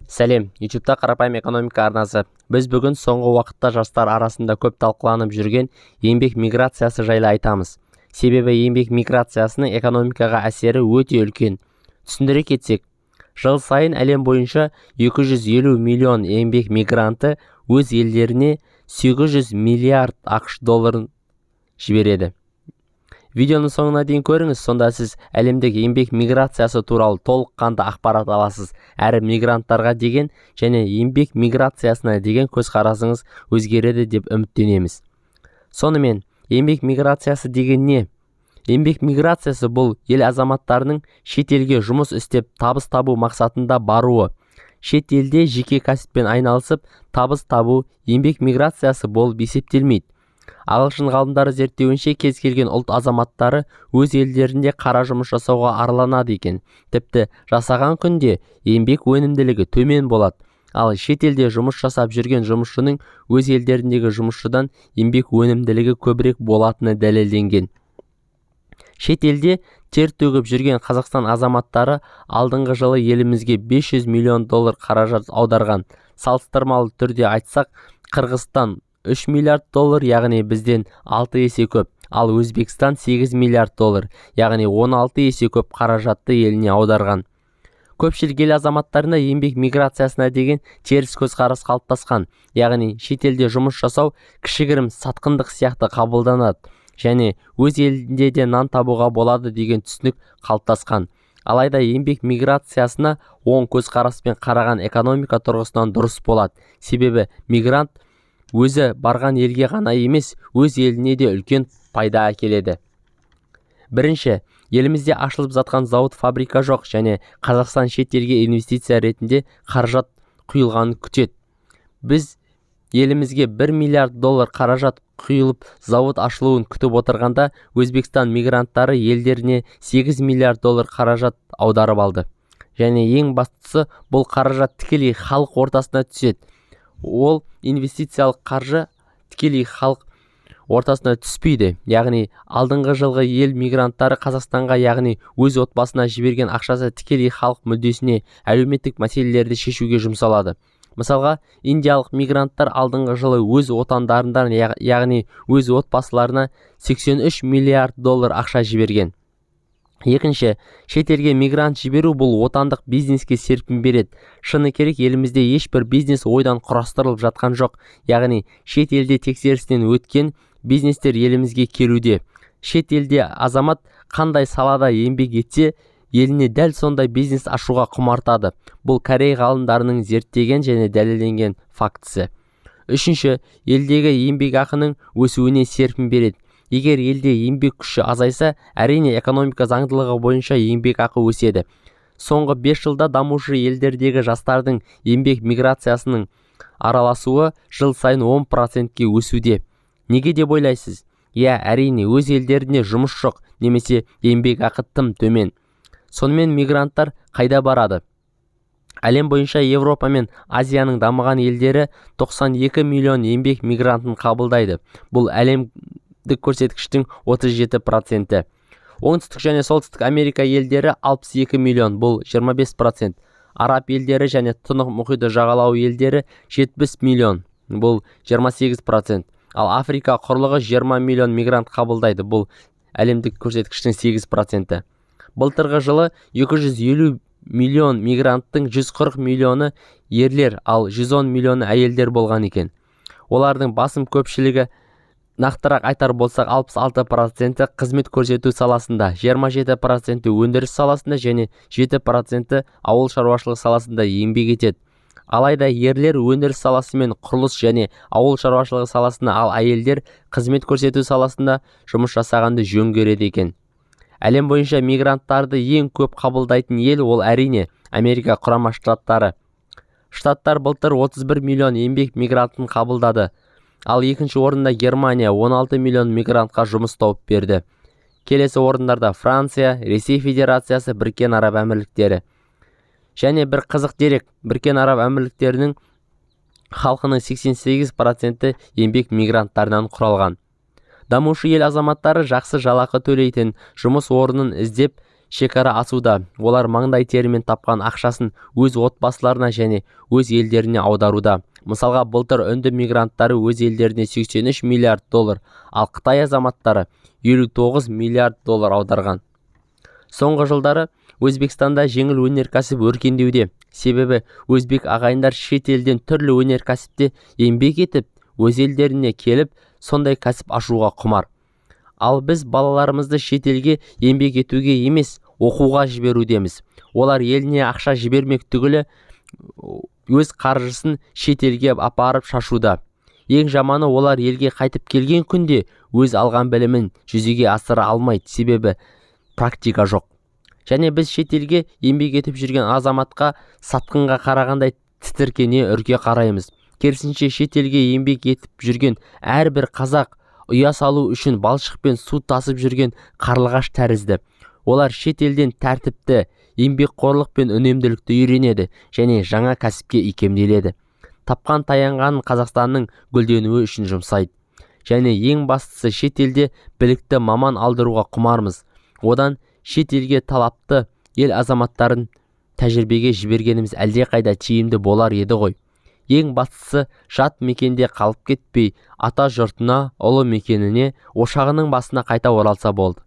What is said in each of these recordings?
Сәлем, YouTube'та қарапайым экономика арнасы. Біз бүгін соңғы уақытта жастар арасында көп талқыланып жүрген еңбек миграциясы жайлы айтамыз. Себебі еңбек миграциясының экономикаға әсері өте үлкен. Түсіндіре кетсек, жыл сайын әлем бойынша 250 миллион еңбек мигранты өз елдеріне 800 миллиард ақш долларын жібереді. Видеоның соңына дейін көріңіз, сонда сіз әлемдік еңбек миграциясы туралы толыққанды ақпарат аласыз. Әрі мигранттарға деген және еңбек миграциясына деген көзқарасыңыз өзгереді деп үміттенеміз. Сонымен, еңбек миграциясы деген не? Еңбек миграциясы бұл ел азаматтарының шет елге жұмыс істеп табыс табу мақсатында баруы. Шет елде жеке кәсіппен айналысып табыс табу еңбек миграциясы болып есептелмейді. Ағылшын ғалымдары зерттеуінше кез келген ұлт азаматтары өз елдерінде қара жұмыс жасауға арланады екен. Тіпті жасаған күнде еңбек өнімділігі төмен болады. Ал шет елде жұмыс жасап жүрген жұмысшының өз елдеріндегі жұмысшыдан еңбек өнімділігі көбірек болатыны дәлелденген. Шет елде тер төгіп жүрген Қазақстан азаматтары алдыңғы жылы елімізге 500 миллион доллар қаражат аударған. Салыстырмалы түрде айтсақ, Қырғызстан 3 миллиард доллар, яғни бізден 6 есе көп, ал Өзбекстан 8 миллиард доллар, яғни 16 есе көп қаражатты еліне аударған. Көпшілік ел азаматтарына еңбек миграциясына деген теріс көзқарас қалыптасқан, яғни шетелде жұмыс жасау кішігірім сатқындық сияқты қабылданады, және өз елінде де нан табуға болады деген түсінік қалыптасқан. Алайда еңбек миграциясына оң көзқараспен қараған экономика тұрғысынан дұрыс болады, себебі мигрант өзі барған елге ғана емес, өз еліне де үлкен пайда әкеледі. Бірінші, елімізде ашылып жатқан зауыт фабрика жоқ, және Қазақстан шет елге инвестиция ретінде қаражат құйылғанын күтеді. Біз елімізге 1 миллиард доллар қаражат құйылып зауыт ашылуын күтіп отырғанда, Өзбекстан мигранттары елдеріне 8 миллиард доллар қаражат аударып алды. Және ең бастысы, бұл қаражат тікелей халық ортасына түседі. Ол инвестициялық қаржы тікелей халық ортасына түспейді. Яғни алдыңғы жылғы ел мигранттары Қазақстанға, яғни өз отбасына жіберген ақшасы тікелей халық мүддесіне, әлеуметтік мәселелерді шешуге жұмсалады. Мысалға, индиялық мигранттар алдыңғы жылы өз отандарынан, яғни өз отбасыларына 83 миллиард доллар ақша жіберген. Екінші, шет елге мигрант жіберу бұл отандық бизнеске серпін береді. Шыны керек, елімізде ешбір бизнес ойдан құрастырылып жатқан жоқ. Яғни шет елде тексерістен өткен бизнестер елімізге келуде. Шет елде азамат қандай салада еңбек етсе, еліне дәл сондай бизнес ашуға құмартады. Бұл Корей ғалымдарының зерттеген және дәлелденген фактісі. Үшінші, елдегі еңбек ақының өсуіне серпін береді. Егер елде еңбек күші азайса, әрине экономика заңдылығы бойынша еңбек ақы өседі. Соңғы 5 жылда дамушы елдердегі жастардың еңбек миграциясының араласуы жыл сайын 10%-ке өсуде. Неге деп ойлайсыз? Әрине, өз елдерінде жұмыс жоқ, немесе еңбек ақы тым төмен. Сонымен мигранттар қайда барады? Әлем бойынша Европа мен Азияның дамыған елдері 92 миллион еңбек мигрантын қабылдайды. Бұл әлемдік көрсеткіштің 37%. Оңтүстік және солтүстік Америка елдері 62 миллион, бұл 25%. Араб елдері және Тынық мұхиты жағалауы елдері 70 миллион, бұл 28%. Ал Африка құрлығы 20 миллион мигрант қабылдайды, бұл әлемдік көрсеткіштің 8%. Былтырғы жылы 250 миллион мигранттың 140 миллионы ерлер, ал 110 миллионы әйелдер болған екен. Олардың басым көпшілігі, нақтырақ айтар болсақ, 66% қызмет көрсету саласында, 27% өндіріс саласында және 7% ауыл шаруашылығы саласында еңбек етеді. Алайда ерлер өндіріс саласы мен құрылыс және ауыл шаруашылығы саласында, ал әйелдер қызмет көрсету саласында жұмыс жасағанды жөн көреді екен. Әлем бойынша мигранттарды ең көп қабылдайтын ел ол әрине Америка құрама штаттары. Штаттар былтыр 31 миллион еңбек мигрантын қабылдады. Ал екінші орында Германия 16 миллион мигрантқа жұмыс тауып берді. Келесі орындарда Франция, Ресей Федерациясы, Біріккен Араб Әмірліктері. Және бір қызық дерек, Біріккен Араб Әмірліктерінің халқының 88% еңбек мигранттарынан құралған. Дамушы ел азаматтары жақсы жалақы төлейтін жұмыс орнын іздеп шекара асуда. Олар маңдай терімен тапқан ақшасын өз отбасыларына және өз елдеріне аударуда. Мысалға, былтыр үнді мигранттары өз елдеріне 83 миллиард доллар, ал Қытай азаматтары 59 миллиард доллар аударған. Соңғы жылдары Өзбекстанда жеңіл өнеркәсіп өркендеуде. Себебі өзбек ағайындар шет елден түрлі өнеркәсіпте еңбек етіп, өз елдеріне келіп, сондай кәсіп ашуға құмар. Ал біз балаларымызды шет елге еңбек етуге емес, оқуға жіберудеміз. Олар еліне ақша жібермек түгілі өз қаржысын шет елге апарып шашуда. Ең жаманы, олар елге қайтып келген күнде өз алған білімін жүзеге асыра алмайды, себебі практика жоқ. Және біз шет елге еңбек етіп жүрген азаматқа сатқынға қарағандай тітіркене үрке қараймыз. Керісінше, шет елге еңбек етіп жүрген әрбір қазақ ұя салу үшін балшық пен су тасып жүрген қарлығаш тәрізді. Олар шет елден тәртіпті, еңбекқорлық пен үнемділікті үйренеді және жаңа кәсіпке икемделеді. Тапқан таянғанын Қазақстанның гүлденуі үшін жұмсайды. Және ең бастысы, шет елде білікті маман алдыруға құмармыз. Одан шет елге талапты ел азаматтарын тәжірибеге жібергеніміз әлдеқайда тиімді болар еді ғой. Ең бастысы, жат мекенде қалып кетпей, ата жұртына, ұлы мекеніне, ошағының басына қайта оралса болды.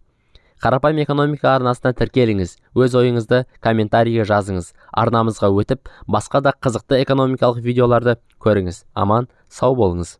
Қарапайым экономика арнасына тіркеліңіз, өз ойыңызды комментарийге жазыңыз. Арнамызға өтіп, басқа да қызықты экономикалық видеоларды көріңіз. Аман, сау болыңыз.